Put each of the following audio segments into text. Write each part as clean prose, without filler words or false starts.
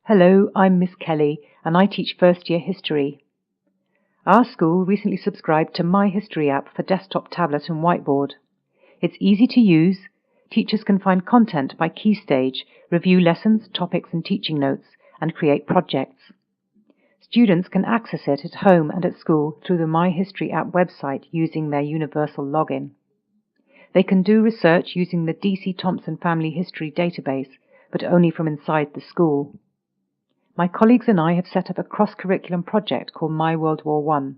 Hello, I'm Miss Kelly and I teach first year history. Our school recently subscribed to My History app for desktop, tablet and whiteboard. It's easy to use. Teachers can find content by key stage, review lessons, topics and teaching notes, and create projects. Students can access it at home and at school through the My History app website using their universal login. They can do research using the D.C. Thompson Family History database, but only from inside the school. My colleagues and I have set up a cross-curriculum project called My World War I.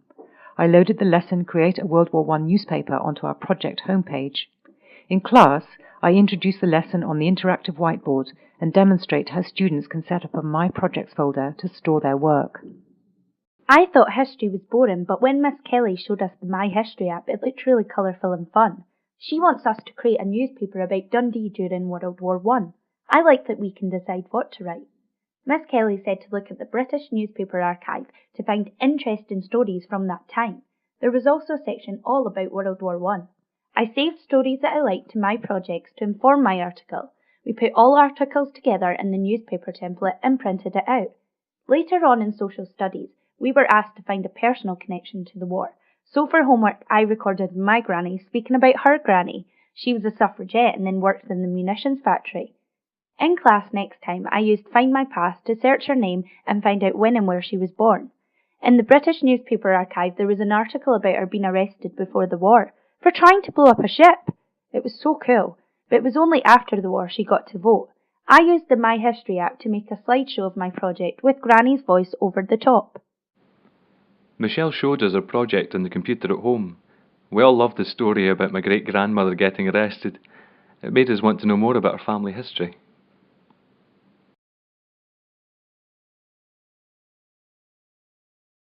I loaded the lesson Create a World War I newspaper onto our project homepage. In class, I introduce the lesson on the interactive whiteboard and demonstrate how students can set up a My Projects folder to store their work. I thought history was boring, but when Miss Kelly showed us the My History app, it looked really colourful and fun. She wants us to create a newspaper about Dundee during World War I. I like that we can decide what to write. Miss Kelly said to look at the British newspaper archive to find interesting stories from that time. There was also a section all about World War I. I saved stories that I liked to my projects to inform my article. We put all articles together in the newspaper template and printed it out. Later on in social studies, we were asked to find a personal connection to the war. So for homework, I recorded my granny speaking about her granny. She was a suffragette and then worked in the munitions factory. In class next time, I used Find My Past to search her name and find out when and where she was born. In the British newspaper archive, there was an article about her being arrested before the war for trying to blow up a ship. It was so cool, but it was only after the war she got to vote. I used the My History app to make a slideshow of my project with Granny's voice over the top. Michelle showed us her project on the computer at home. We all loved the story about my great-grandmother getting arrested. It made us want to know more about her family history.